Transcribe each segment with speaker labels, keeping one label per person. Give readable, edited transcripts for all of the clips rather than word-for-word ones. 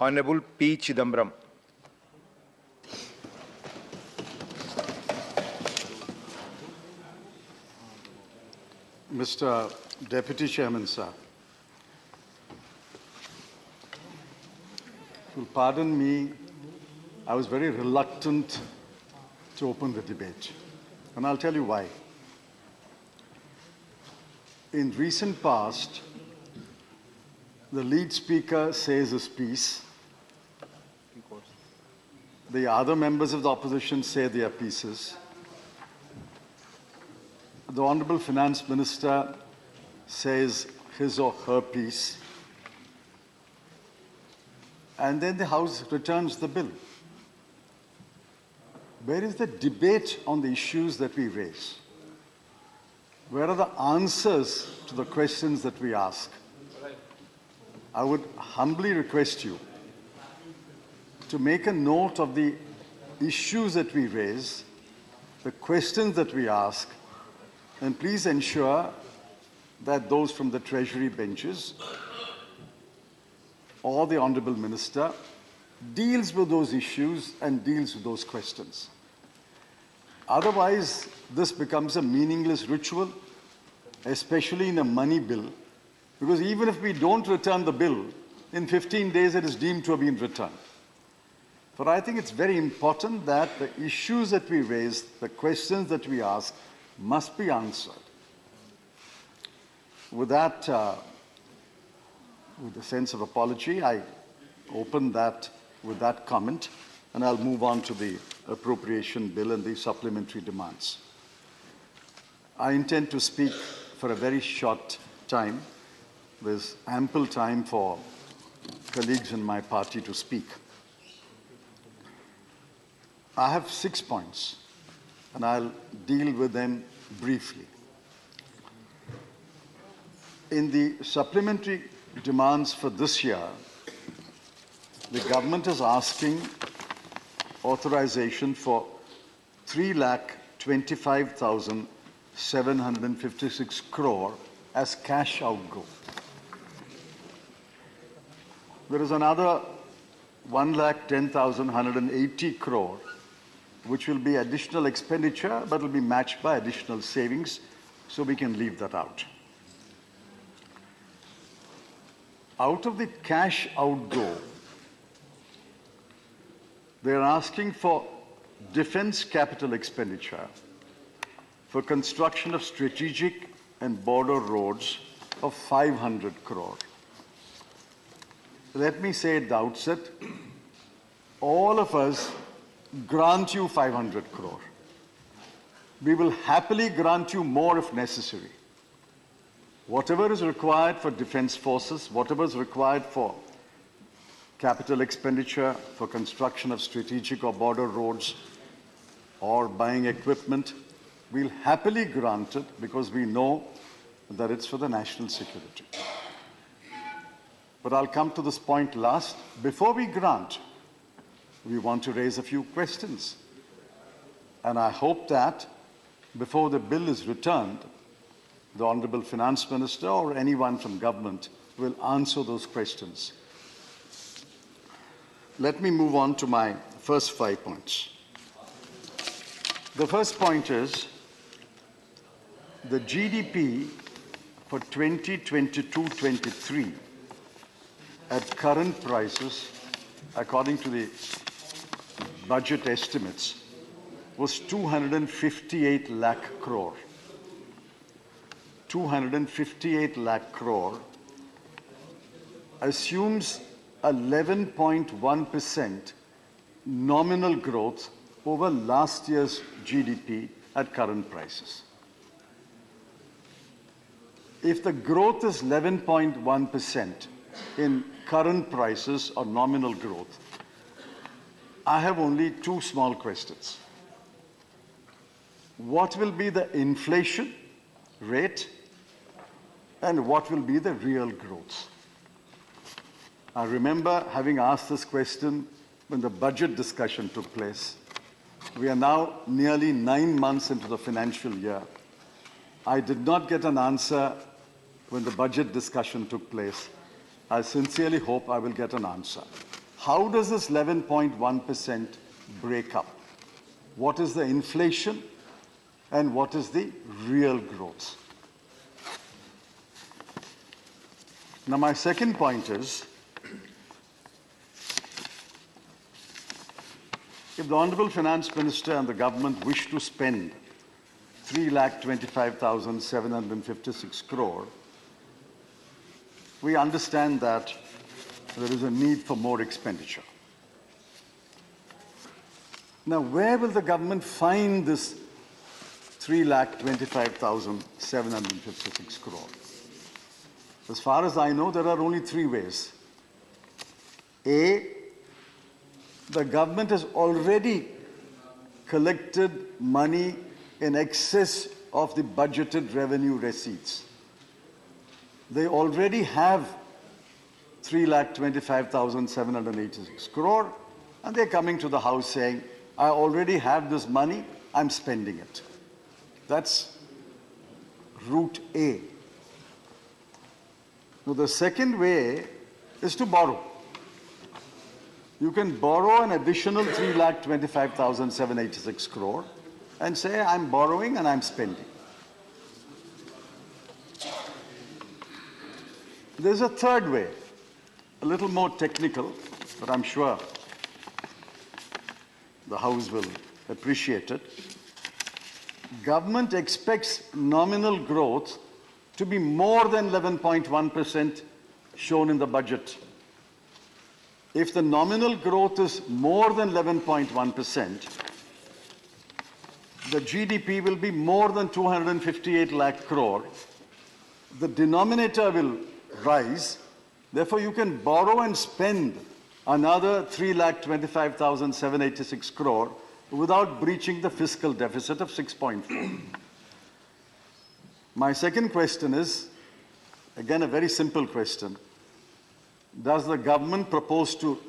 Speaker 1: Honorable P. Chidambaram.
Speaker 2: Mr. Deputy Chairman, sir, you'll pardon me, I was very reluctant to open the debate, and I'll tell you why. In recent past, the lead speaker says his piece, the other members of the opposition say their pieces, the Honorable Finance Minister says his or her piece, and then the House returns the bill. Where is the debate on the issues that we raise? Where are the answers to the questions that we ask? I would humbly request you to make a note of the issues that we raise, the questions that we ask, and please ensure that those from the Treasury benches or the Honourable Minister deals with those issues and deals with those questions. Otherwise, this becomes a meaningless ritual, especially in a money bill, because even if we don't return the bill, in 15 days it is deemed to have been returned. But I think it's very important that the issues that we raise, the questions that we ask, must be answered. With that, with a sense of apology, I open that with that comment, and I'll move on to the appropriation bill and the supplementary demands. I intend to speak for a very short time. There's ample time for colleagues in my party to speak. I have 6 points, and I'll deal with them briefly. In the supplementary demands for this year, the government is asking authorization for 3,25,756 crore as cash outgo. There is another 1,10,180 crore which will be additional expenditure but will be matched by additional savings, so we can leave that out. Out of the cash outgo, they are asking for defense capital expenditure for construction of strategic and border roads of 500 crore. Let me say at the outset, all of us grant you 500 crore. We will happily grant you more if necessary. Whatever is required for defense forces, whatever is required for capital expenditure for construction of strategic or border roads or buying equipment, we'll happily grant it because we know that it's for the national security. But I'll come to this point last. Before we grant, we want to raise a few questions. And I hope that before the bill is returned, the Honourable Finance Minister or anyone from government will answer those questions. Let me move on to my first 5 points. The first point is the GDP for 2022-23 at current prices, according to the budget estimates, was 258 lakh crore. 258 lakh crore assumes 11.1% nominal growth over last year's GDP at current prices. If the growth is 11.1% in current prices or nominal growth, I have only 2 small questions. What will be the inflation rate and what will be the real growth? I remember having asked this question when the budget discussion took place. We are now nearly 9 months into the financial year. I did not get an answer when the budget discussion took place. I sincerely hope I will get an answer. how does this 11.1% break up? What is the inflation and what is the real growth? Now, my second point is, if the Honorable Finance Minister and the government wish to spend 3,25,756 crore, we understand that there is a need for more expenditure. Now, where will the government find this 3,25,756 crore? As far as I know, there are only three ways. A, the government has already collected money in excess of the budgeted revenue receipts. They already have 3,25,786 crore, and they're coming to the House saying, I already have this money, I'm spending it. That's route A. Now, the second way is to borrow. You can borrow an additional 3,25,786 crore and say, I'm borrowing and I'm spending. There's a third way, a little more technical, but I'm sure the House will appreciate it. Government expects nominal growth to be more than 11.1% shown in the budget. If the nominal growth is more than 11.1%, the GDP will be more than 258 lakh crore. The denominator will rise. Therefore, you can borrow and spend another 3,25,786 crore without breaching the fiscal deficit of 6.4. My second question is, again, a very simple question. Does the government propose to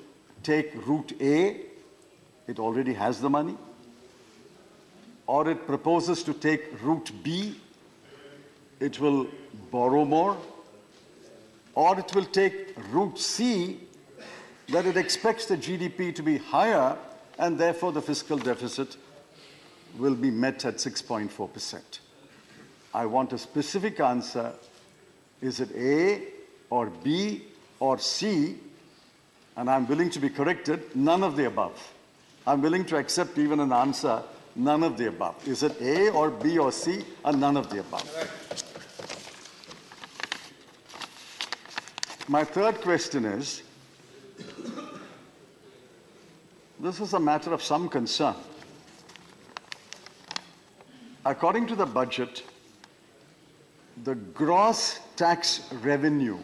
Speaker 2: take route A? It already has the money. Or it proposes to take route B? It will borrow more. Or it will take route C, that it expects the GDP to be higher and therefore the fiscal deficit will be met at 6.4%. I want a specific answer. Is it A or B or C? And I'm willing to be corrected, none of the above. I'm willing to accept even an answer, none of the above. Is it A or B or C, or none of the above? My third question is, this is a matter of some concern. According to the budget, the gross tax revenue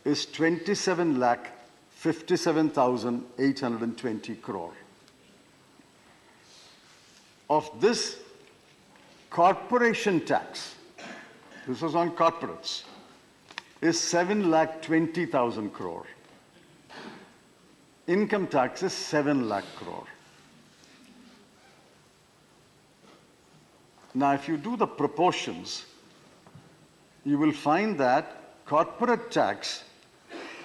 Speaker 2: is 27,57,820 crore. Of this, corporation tax, this was on corporates, is 7,20,000 crore. Income tax is 7 lakh crore. Now, if you do the proportions, you will find that corporate tax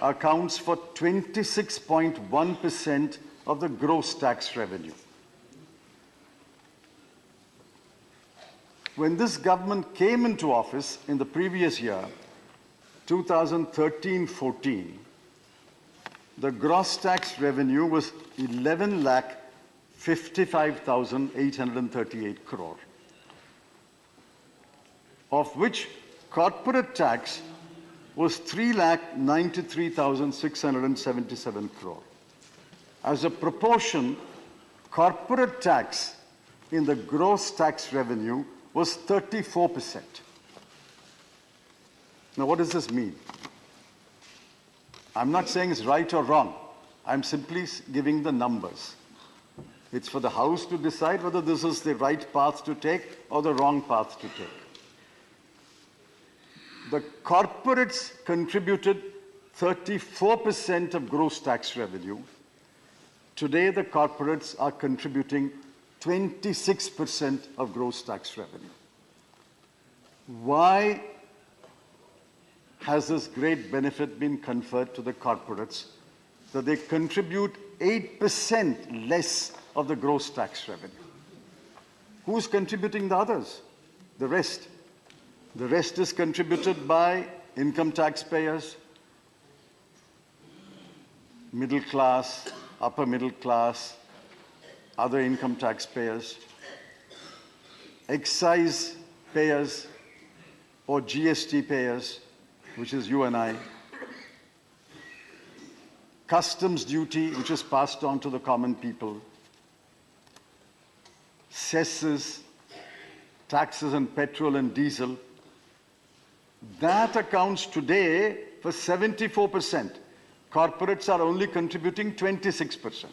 Speaker 2: accounts for 26.1% of the gross tax revenue. When this government came into office in the previous year, 2013-14, the gross tax revenue was 11,55,838 crore, of which corporate tax was 3,93,677 crore. As a proportion, corporate tax in the gross tax revenue was 34%. Now, what does this mean? I'm not saying it's right or wrong. I'm simply giving the numbers. It's for the House to decide whether this is the right path to take or the wrong path to take. The corporates contributed 34% of gross tax revenue. Today, the corporates are contributing 26% of gross tax revenue. Why has this great benefit been conferred to the corporates that they contribute 8% less of the gross tax revenue. Who's contributing the others? The rest. The rest is contributed by income taxpayers, middle class, upper middle class, other income taxpayers, excise payers or GST payers, which is you and I, customs duty, which is passed on to the common people, cesses, taxes on petrol and diesel. That accounts today for 74%. Corporates are only contributing 26%.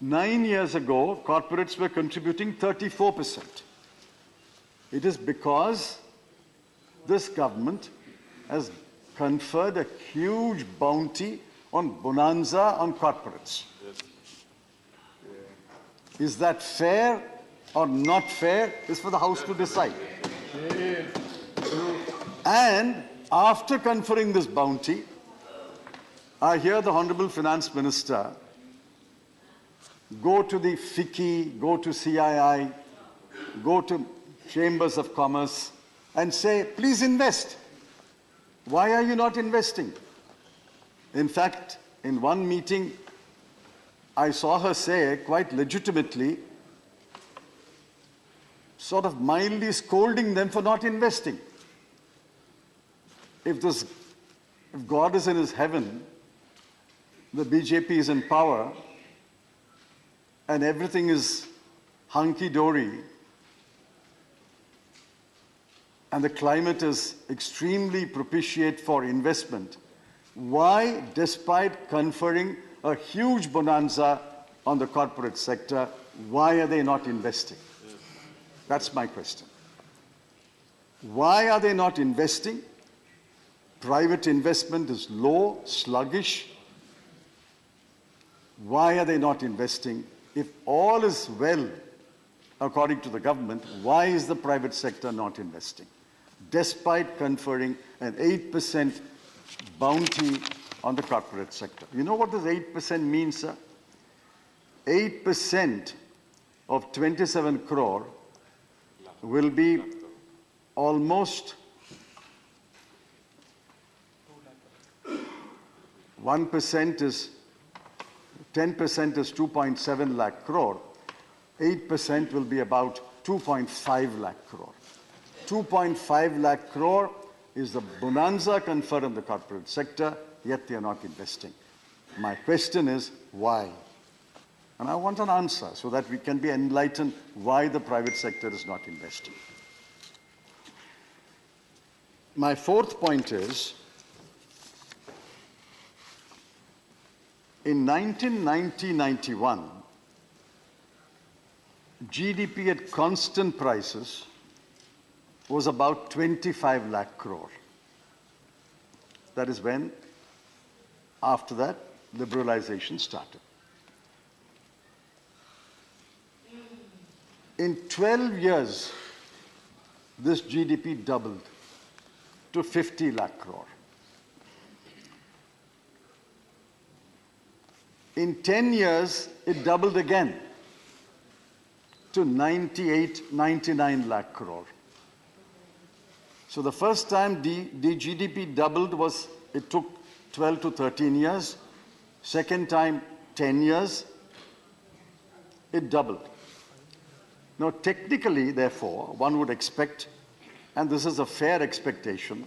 Speaker 2: 9 years ago, corporates were contributing 34%. It is because this government has conferred a huge bounty on bonanza on corporates. Is that fair or not fair is for the House to decide. And after conferring this bounty, I hear the Honorable Finance Minister go to the FICCI, go to CII, go to Chambers of Commerce and say, please invest. Why are you not investing? In fact, in one meeting, I saw her say quite legitimately, sort of mildly scolding them for not investing. If God is in his heaven, the BJP is in power, and everything is hunky-dory, and the climate is extremely propitiate for investment, why, despite conferring a huge bonanza on the corporate sector, why are they not investing? That's my question. Why are they not investing? Private investment is low, sluggish. Why are they not investing? If all is well, according to the government, why is the private sector not investing? Despite conferring an 8% bounty on the corporate sector. You know what this 8% means, sir? 8% of 27 crore will be almost 1% is 10% is 2.7 lakh crore. 8% will be about 2.5 lakh crore. 2.5 lakh crore is the bonanza conferred on the corporate sector, yet they are not investing. My question is, why? And I want an answer so that we can be enlightened why the private sector is not investing. My fourth point is, in 1990-91, GDP at constant prices was about 25 lakh crore. That is when, after that, liberalization started. In 12 years, this GDP doubled to 50 lakh crore. In 10 years, it doubled again to 98, 99 lakh crore. So the first time the GDP doubled was, it took 12 to 13 years. Second time, 10 years, it doubled. Now, technically, therefore, one would expect, and this is a fair expectation,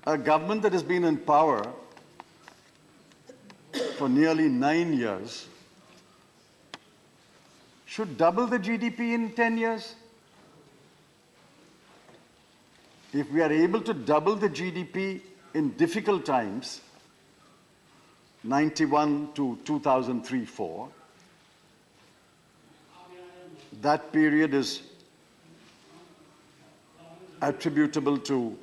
Speaker 2: a government that has been in power for nearly 9 years should double the GDP in 10 years. If we are able to double the GDP in difficult times, 91 to 2003-4, that period is attributable to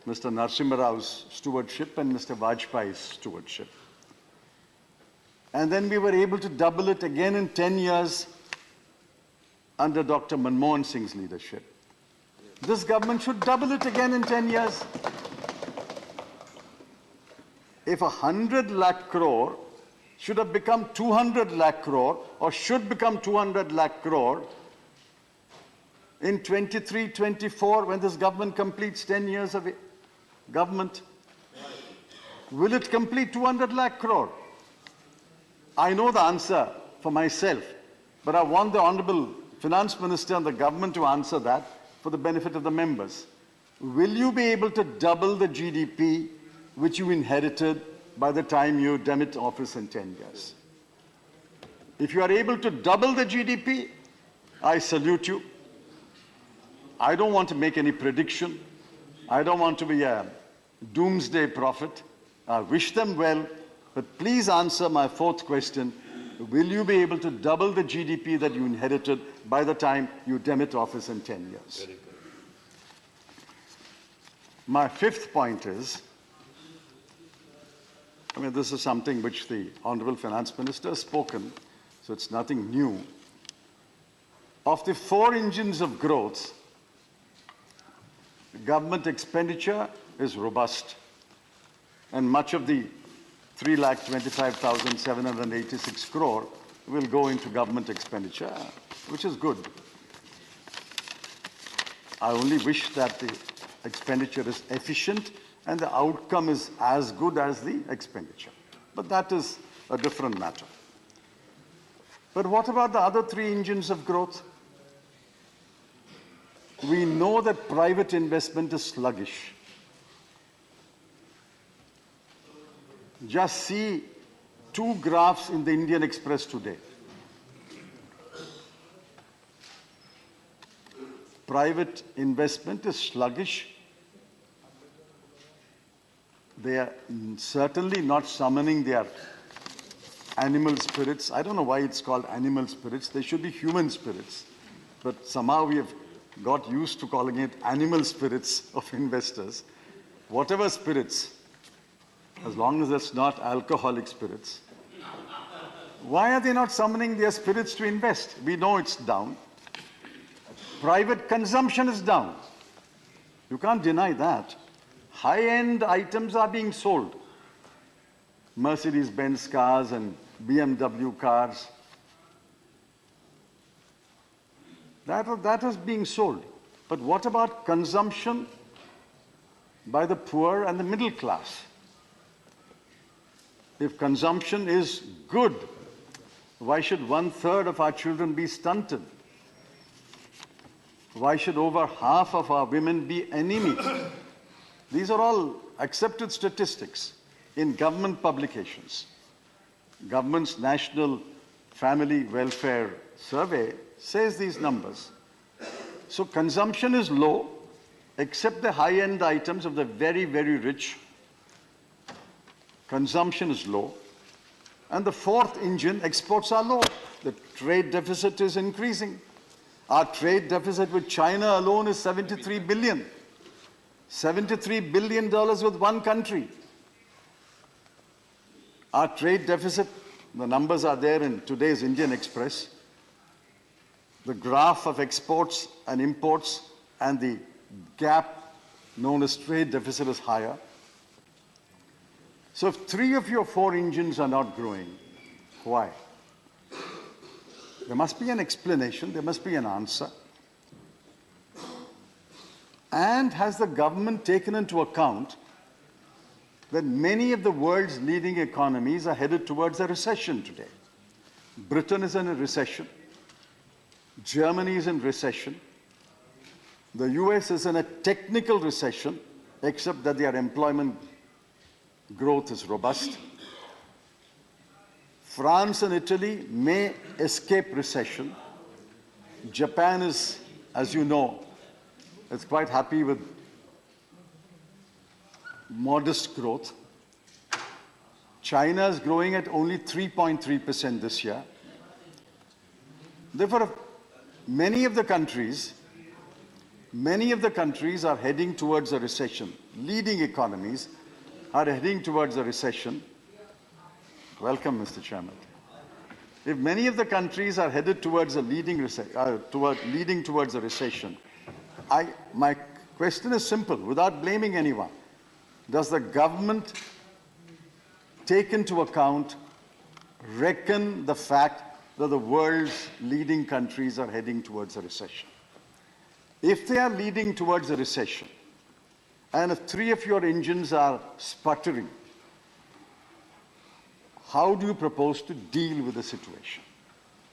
Speaker 2: Mr. Narasimha Rao's stewardship and Mr. Vajpayee's stewardship. And then we were able to double it again in 10 years under Dr. Manmohan Singh's leadership. This government should double it again in 10 years. if 100 lakh crore should have become 200 lakh crore or should become 200 lakh crore in 23-24 when this government completes 10 years of government? Will it complete 200 lakh crore? I know the answer for myself, but I want the Honorable Finance Minister and the government to answer that for the benefit of the members. Will you be able to double the GDP which you inherited by the time you demit office in 10 years? If you are able to double the GDP, I salute you. I don't want to make any prediction. I don't want to be a doomsday prophet. I wish them well, but please answer my fourth question. Will you be able to double the GDP that you inherited by the time you demit office in 10 years? Very good. My fifth point is, this is something which the Honorable Finance Minister has spoken, so it's nothing new. Of the 4 engines of growth, government expenditure is robust, and much of the 3,25,786 crore will go into government expenditure, which is good. I only wish that the expenditure is efficient and the outcome is as good as the expenditure. But that is a different matter. But what about the other 3 engines of growth? We know that private investment is sluggish. Just see 2 graphs in the Indian Express today. Private investment is sluggish. They are certainly not summoning their animal spirits. I don't know why it's called animal spirits. They should be human spirits. But somehow we have got used to calling it animal spirits of investors. Whatever spirits, as long as it's not alcoholic spirits. Why are they not summoning their spirits to invest? We know it's down. Private consumption is down. You can't deny that. High-end items are being sold. Mercedes-Benz cars and BMW cars. That is being sold. But what about consumption by the poor and the middle class? If consumption is good, why should 1/3 of our children be stunted? Why should over half of our women be anemic? These are all accepted statistics in government publications. Government's National Family Welfare Survey says these numbers. So consumption is low, except the high-end items of the very, very rich. Consumption is low. And the 4th engine, exports are low. The trade deficit is increasing. Our trade deficit with China alone is $73 billion. $73 billion with one country. Our trade deficit, the numbers are there in today's Indian Express. The graph of exports and imports and the gap known as trade deficit is higher. So if 3 of your 4 engines are not growing, why? There must be an explanation, there must be an answer. And has the government taken into account that many of the world's leading economies are headed towards a recession today? Britain is in a recession. Germany is in recession. The US is in a technical recession, except that their employment growth is robust. France and Italy may escape recession. Japan is, as you know, is quite happy with modest growth. China is growing at only 3.3% this year. Therefore, many of the countries are heading towards a recession. Leading economies are heading towards a recession. Welcome, Mr. Chairman. If many of the countries are headed towards a leading towards a recession, my question is simple, without blaming anyone. Does the government take into account, reckon the fact that the world's leading countries are heading towards a recession. If they are leading towards a recession, and if 3 of your engines are sputtering, how do you propose to deal with the situation?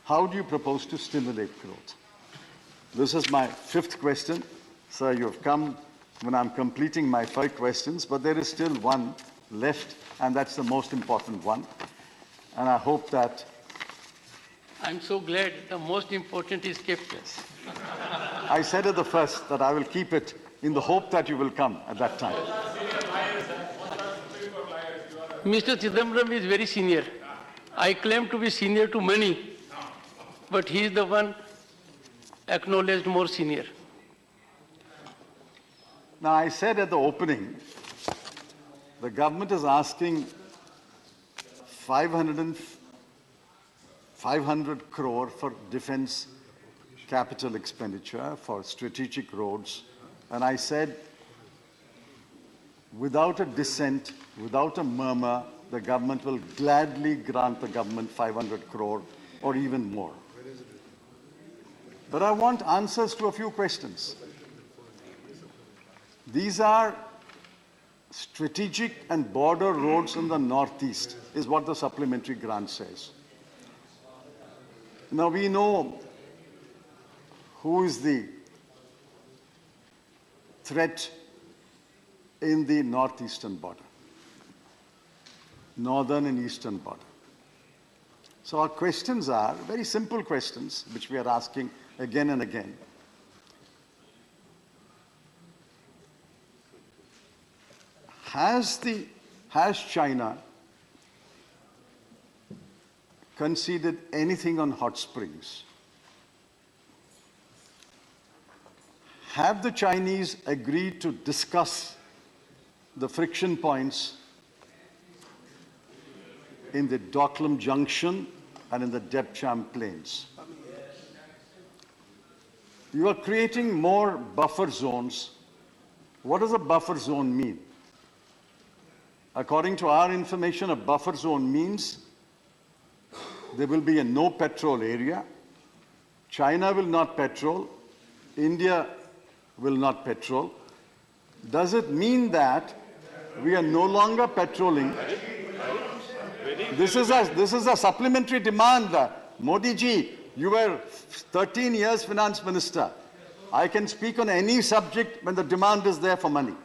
Speaker 2: How do you propose to stimulate growth? This is my 5th question. Sir, you have come when I'm completing my 5 questions, but there is still one left, and that's the most important one. And I hope that...
Speaker 1: I'm so glad the most important is kept.
Speaker 2: Yes. I said at the first that I will keep it in the hope that you will come at that time.
Speaker 1: Mr. Chidambaram is very senior. I claim to be senior to many, but he is the one acknowledged more senior.
Speaker 2: Now, I said at the opening, the government is asking 500 crore for defense capital expenditure for strategic roads. And I said, without a dissent, without a murmur, the government will gladly grant the government 500 crore or even more. But I want answers to a few questions. These are strategic and border roads in the northeast, is what the supplementary grant says. Now we know who is the threat in the northeastern border, northern and eastern border. So our questions are very simple questions, which we are asking again and again. Has China conceded anything on hot springs? Have the Chinese agreed to discuss the friction points in the Doklam Junction and in the Depcham Plains? You are creating more buffer zones. What does a buffer zone mean? According to our information, a buffer zone means there will be a no petrol area. China will not petrol. India will not petrol. Does it mean that we are no longer petroling? This is a supplementary demand. Modi ji, you were 13 years finance minister. I can speak on any subject when the demand is there for money.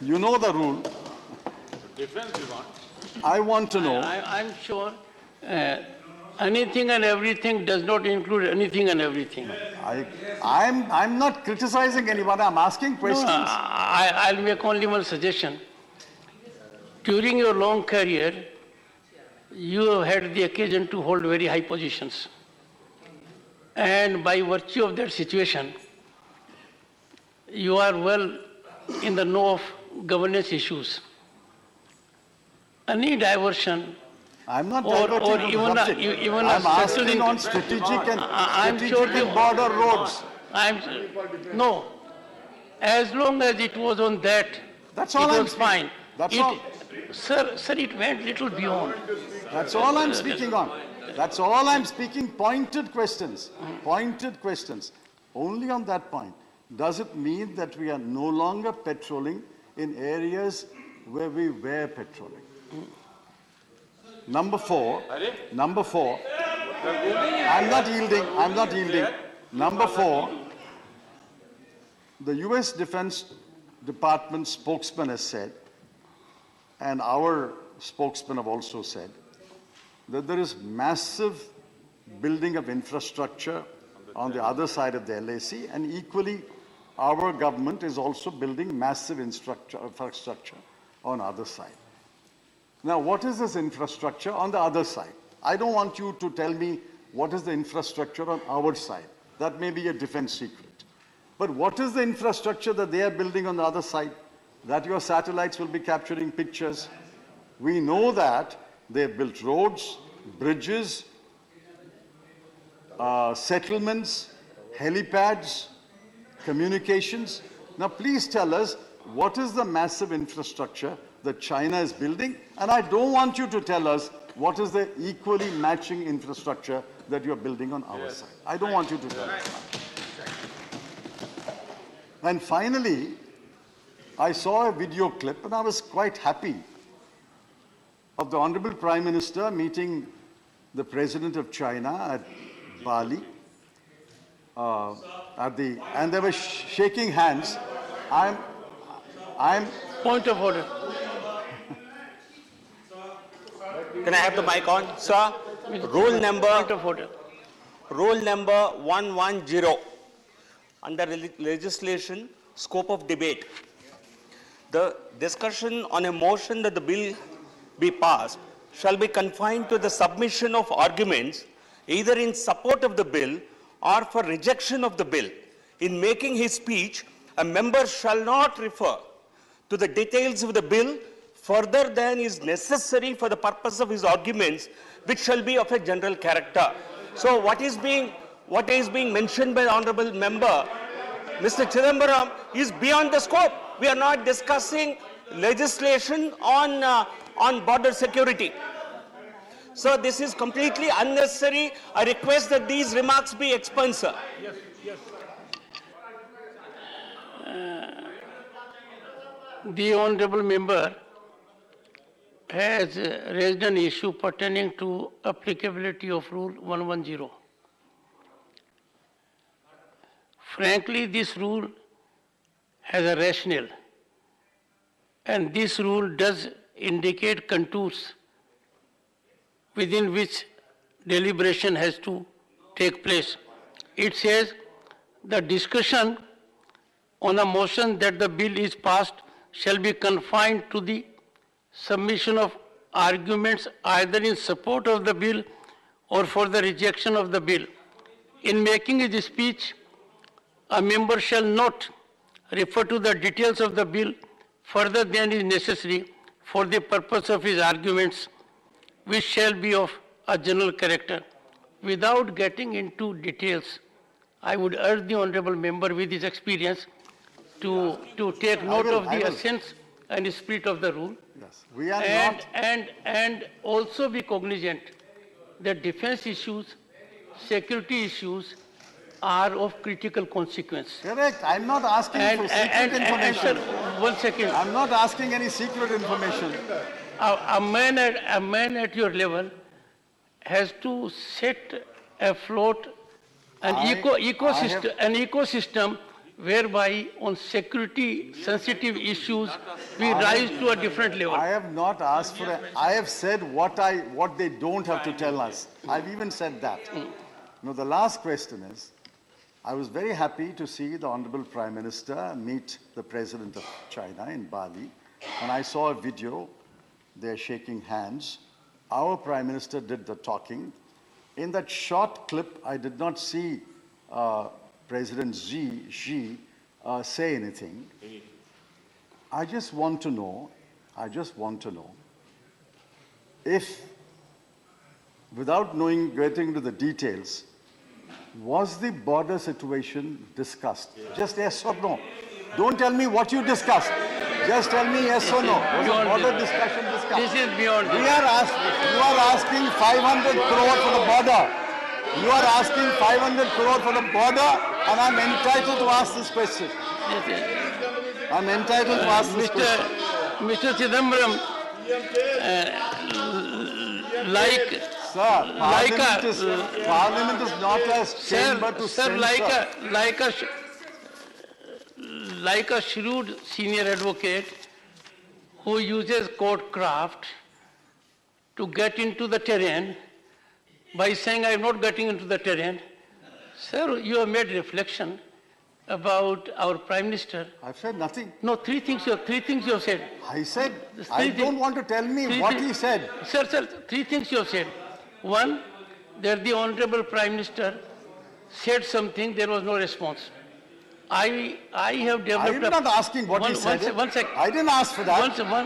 Speaker 2: You know the rule.
Speaker 3: Defense you want?
Speaker 2: I want to know.
Speaker 1: I'm sure anything and everything does not include anything and everything.
Speaker 2: I'm not criticizing anyone. I'm asking questions.
Speaker 1: No, I'll make only one suggestion. During your long career, you have had the occasion to hold very high positions. And by virtue of that situation, you are well in the know of governance issues. Any diversion,
Speaker 2: I'm not
Speaker 1: or
Speaker 2: diverting
Speaker 1: even
Speaker 2: from the subject. I'm asking on strategic and border roads.
Speaker 1: No. As long as it was on that,
Speaker 2: That's all
Speaker 1: it
Speaker 2: I'm
Speaker 1: was fine.
Speaker 2: That's all.
Speaker 1: Sir, it went little beyond.
Speaker 2: That's all I'm speaking on. That's all I'm speaking. Pointed questions. Pointed questions. Only on that point. Does it mean that we are no longer patrolling in areas where we were patrolling? Number four, I'm not yielding. Number 4, the US Defense Department spokesman has said, and our spokesman have also said, that there is massive building of infrastructure on the other side of the LAC, and equally our government is also building massive infrastructure on the other side. Now, what is this infrastructure on the other side? I don't want you to tell me what is the infrastructure on our side. That may be a defense secret. But what is the infrastructure that they are building on the other side? That your satellites will be capturing pictures. We know that they have built roads, bridges, settlements, helipads, communications. Now, please tell us, what is the massive infrastructure that China is building, and I don't want you to tell us what is the equally matching infrastructure that you're building on our side. I don't want you to tell us. And finally, I saw a video clip and I was quite happy of the Honorable Prime Minister meeting the President of China at Bali, and they were shaking hands. I'm
Speaker 1: Point of order.
Speaker 4: Can I have the mic on, sir? Rule number
Speaker 1: Point of order.
Speaker 4: Rule number 110 under legislation scope of debate. The discussion on a motion that the bill be passed shall be confined to the submission of arguments either in support of the bill or for rejection of the bill. In making his speech, a member shall not refer to the details of the bill further than is necessary for the purpose of his arguments, which shall be of a general character. So what is being mentioned by the honorable member, Mr. Chidambaram, is beyond the scope. We are not discussing legislation on border security. So this is completely unnecessary. I request that these remarks be expunged, sir.
Speaker 3: Yes, yes.
Speaker 1: The honorable member has raised an issue pertaining to applicability of Rule 110. Frankly, this rule has a rationale, and this rule does indicate contours within which deliberation has to take place. It says the discussion on a motion that the bill is passed shall be confined to the submission of arguments either in support of the bill or for the rejection of the bill. In making his speech, a member shall not refer to the details of the bill further than is necessary for the purpose of his arguments, which shall be of a general character. Without getting into details, I would urge the honorable member with his experience to take note of the essence and spirit of the rule.
Speaker 2: Yes, we are
Speaker 1: and also be cognizant that defense issues, security issues are of critical consequence.
Speaker 2: correct. I'm not asking for secret information.
Speaker 1: Sir, 1 second.
Speaker 2: I'm not asking any secret information.
Speaker 1: A man at your level has to set afloat an ecosystem whereby on security sensitive issues we rise to a different level.
Speaker 2: I have not asked for I have said what they don't have to tell us. I've even said that. Now the last question is, I was very happy to see the Honorable Prime Minister meet the President of China in Bali, and I saw a video. They're shaking hands. Our Prime Minister did the talking. In that short clip, I did not see President Xi say anything. I just want to know if, without getting into the details, was the border situation discussed? Just yes or no. Don't tell me what you discussed. Just tell me yes or no. Was the border discussion discussed?
Speaker 1: This is beyond.
Speaker 2: You are asking 500 crore for the border. You are asking 500 crore for the border, and I'm entitled to ask this question. I'm entitled to ask this question.
Speaker 1: Mr. Chidambaram,
Speaker 2: Sir, Parliament is not a chamber to censor.
Speaker 1: Like a shrewd senior advocate who uses courtcraft to get into the terrain by saying, I'm not getting into the terrain. Sir, you have made reflection about our Prime Minister.
Speaker 2: I've said nothing.
Speaker 1: No, three things you have said.
Speaker 2: I said, I don't want to tell me what he said.
Speaker 1: Sir, three things you have said. One, that the Honorable Prime Minister said something, there was no response. I have developed...
Speaker 2: I'm not asking what he said.
Speaker 1: One second.
Speaker 2: I didn't ask for that.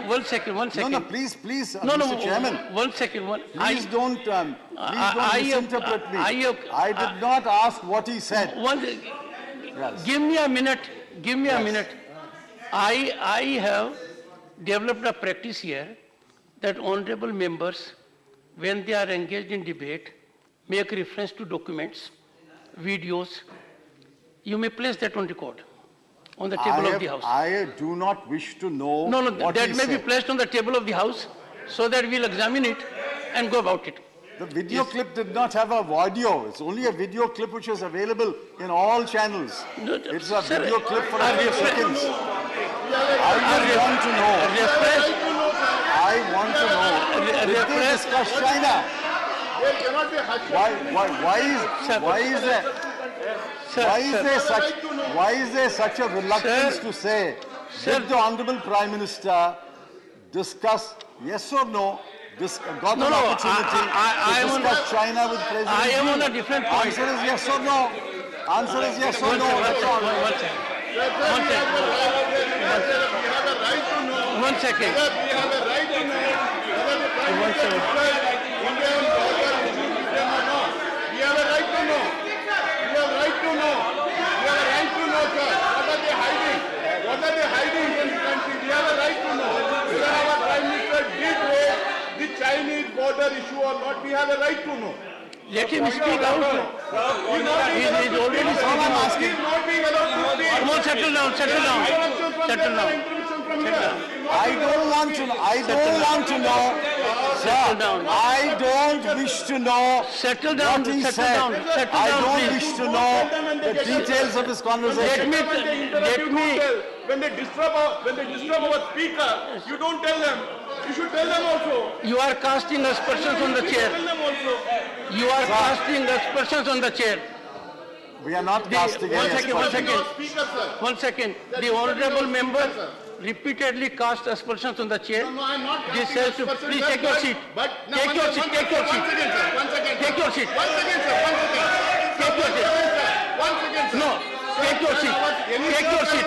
Speaker 1: One second.
Speaker 2: No, please, Mr. Chairman.
Speaker 1: 1 second.
Speaker 2: Please don't misinterpret me. I did not ask what he said.
Speaker 1: Give me a minute. I have developed a practice here that honorable members, when they are engaged in debate, make reference to documents, videos. You may place that on record, on the table of the House.
Speaker 2: I do not wish to know
Speaker 1: No,
Speaker 2: what
Speaker 1: that
Speaker 2: he
Speaker 1: may be
Speaker 2: said.
Speaker 1: placed on the table of the House so that we'll examine it and go about it.
Speaker 2: The video clip did not have a audio. It's only a video clip which is available in all channels. It's a
Speaker 1: Sir,
Speaker 2: video clip for a few seconds. I want to know, did they discuss China? Why is there such a reluctance to say, did the Honorable Prime Minister discuss, yes or no, got an opportunity to discuss China with President
Speaker 1: I am
Speaker 2: Xi?
Speaker 1: on a different point.
Speaker 2: Answer is yes or no. Answer is yes or no. That's all.
Speaker 1: One second.
Speaker 3: What are they hiding from the country? We have a right to know. Whether our Prime Minister did raise the Chinese border issue or not, we have a right to know.
Speaker 1: Let him speak out. He is already
Speaker 2: That's all I'm asking.
Speaker 3: He's not being allowed to speak.
Speaker 1: Come on, settle down.
Speaker 2: I don't want to know, sir, I don't wish to know
Speaker 1: Settle down,
Speaker 2: what he
Speaker 1: settle
Speaker 2: said.
Speaker 1: down, settle
Speaker 2: I
Speaker 1: down,
Speaker 2: don't
Speaker 1: please.
Speaker 2: wish to know the details of his conversation.
Speaker 3: When they disturb our speaker, you don't tell them. You should tell them also.
Speaker 1: You are casting aspersions on the chair.
Speaker 3: Tell them also.
Speaker 1: You are casting aspersions on the chair.
Speaker 2: We are not casting any aspersions.
Speaker 3: Speaker, sir.
Speaker 1: 1 second. The honorable member repeatedly cast aspersions on the chair.
Speaker 3: No, I'm not.
Speaker 1: This has to, please take your seat. Take your seat, take your seat.
Speaker 3: One second.
Speaker 1: Take your seat.
Speaker 3: 1 second, sir. 1 second.
Speaker 1: Take your seat.
Speaker 3: 1 second, sir.
Speaker 1: No, take your seat. Take your seat.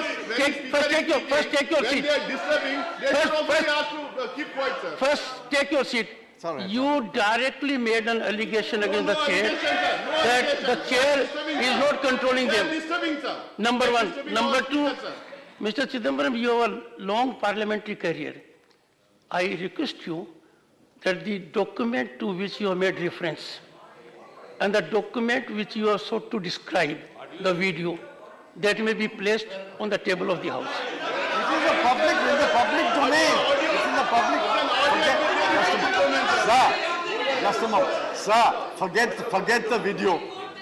Speaker 1: First take your
Speaker 3: When
Speaker 1: seat.
Speaker 3: they are disturbing, they should also be asked to keep quiet, sir.
Speaker 1: First, take your seat.
Speaker 2: all right.
Speaker 1: You directly made an allegation against the chair that the chair is not controlling
Speaker 3: They are
Speaker 1: them.
Speaker 3: disturbing, sir.
Speaker 1: Number one.
Speaker 3: Disturbing
Speaker 1: Number
Speaker 3: our
Speaker 1: two,
Speaker 3: speaker, sir.
Speaker 1: Mr. Chidambaram, you have a long parliamentary career. I request you that the document to which you have made reference and the document which you have sought to describe, the video, that may be placed on the table of the House.
Speaker 2: It is in the public domain. It's in the public. Just a moment. Sir, forget the video.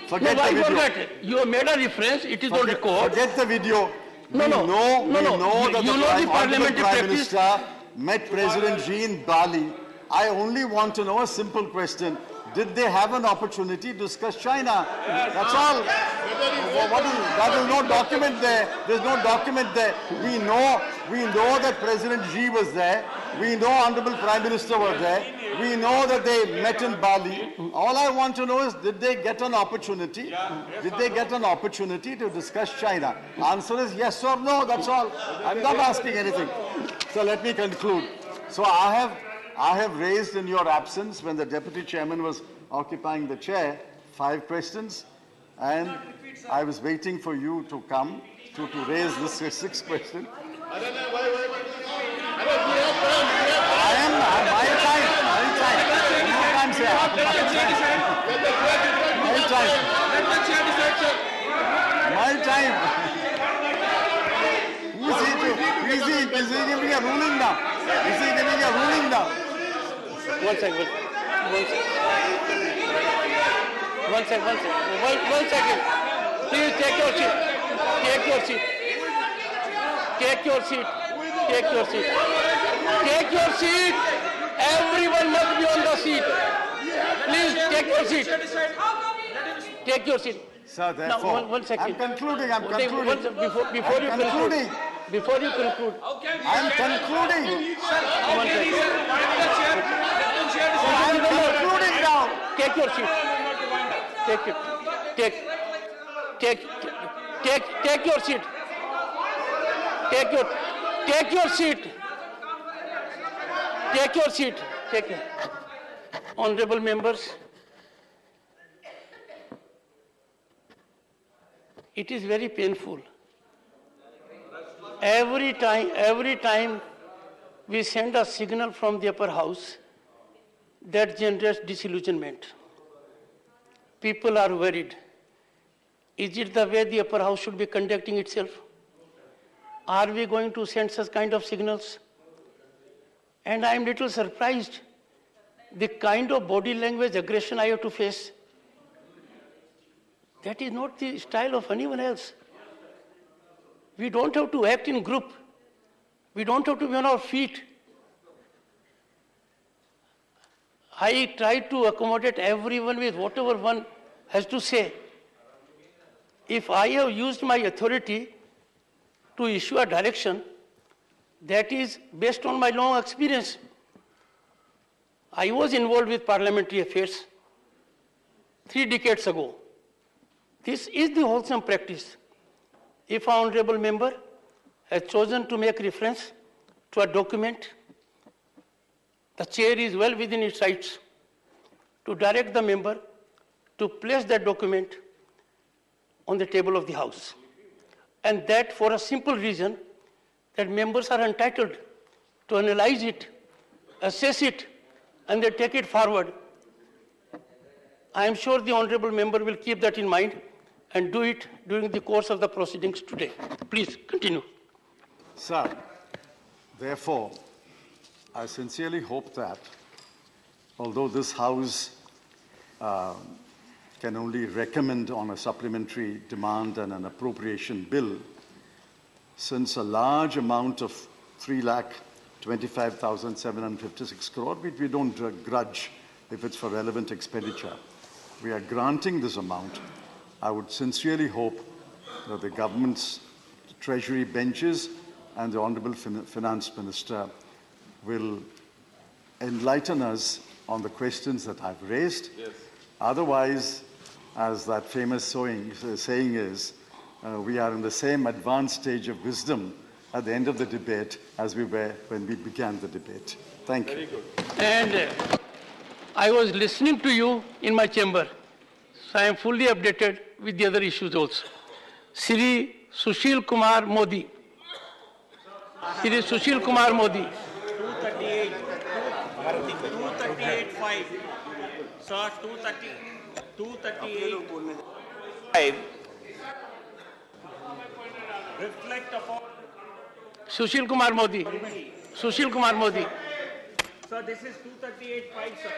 Speaker 2: Forget
Speaker 1: No, why
Speaker 2: the video.
Speaker 1: forget? You have made a reference, it is on record.
Speaker 2: Forget the video.
Speaker 1: No,
Speaker 2: we
Speaker 1: no.
Speaker 2: know,
Speaker 1: No,
Speaker 2: we
Speaker 1: no.
Speaker 2: know that
Speaker 1: You know the
Speaker 2: Honorable
Speaker 1: parliamentary
Speaker 2: Prime
Speaker 1: practice.
Speaker 2: Minister met President Xi in Bali. I only want to know a simple question. Did they have an opportunity to discuss China? That's all. There is no document there. There's no document there. We know that President Xi was there. We know Honorable Prime Minister was there. We know that they met in Bali. All I want to know is, did they get an opportunity? Did they get an opportunity to discuss China? Answer is yes or no, that's all. I'm not asking anything. So let me conclude. So I have raised in your absence, when the Deputy Chairman was occupying the chair, 5 questions, and I was waiting for you to come to raise this 6th question. My time. Is he giving a ruling now? Is he giving a ruling now?
Speaker 1: One second. Please take your seat. Take your seat. Take your seat. Take your seat. Take your seat. Everyone must be on the seat. Please take your seat. Take your seat.
Speaker 2: Sir, therefore,
Speaker 1: Now, one second.
Speaker 2: I'm concluding.
Speaker 1: Before you conclude.
Speaker 2: I'm concluding.
Speaker 1: One second.
Speaker 2: I'm concluding now.
Speaker 1: Take your seat. Take it. Take your seat. Take your seat. Take your seat. Take it. Honorable members, it is very painful. Every time we send a signal from the upper house that generates disillusionment. People are worried. Is it the way the upper house should be conducting itself? Are we going to send such kind of signals? And I am little surprised the kind of body language aggression I have to face. That is not the style of anyone else. We don't have to act in group. We don't have to be on our feet. I try to accommodate everyone with whatever one has to say. If I have used my authority to issue a direction, that is based on my long experience. I was involved with parliamentary affairs 3 decades ago. This is the wholesome practice. If an honorable member has chosen to make reference to a document, the chair is well within its rights to direct the member to place that document on the table of the House. And that for a simple reason that members are entitled to analyze it, assess it, and they take it forward. I am sure the honorable member will keep that in mind and do it during the course of the proceedings today. Please continue.
Speaker 2: Sir, therefore, I sincerely hope that, although this House can only recommend on a supplementary demand and an appropriation bill, since a large amount of 3,25,756 crore, we don't grudge if it's for relevant expenditure. We are granting this amount. I would sincerely hope that the government's treasury benches and the Honorable Finance Minister will enlighten us on the questions that I've raised. Yes. Otherwise, as that famous saying is, we are in the same advanced stage of wisdom at the end of the debate as we were when we began the debate. Thank you.
Speaker 1: Very good. And I was listening to you in my chamber, so I am fully updated with the other issues also. Shri Sushil Kumar Modi. Shri Sushil Kumar Modi.
Speaker 4: 238.5. Sir, 238.5. Reflect upon.
Speaker 1: Sushil Kumar Modi. Sushil Kumar Modi.
Speaker 4: Sir, this is 238.5, sir.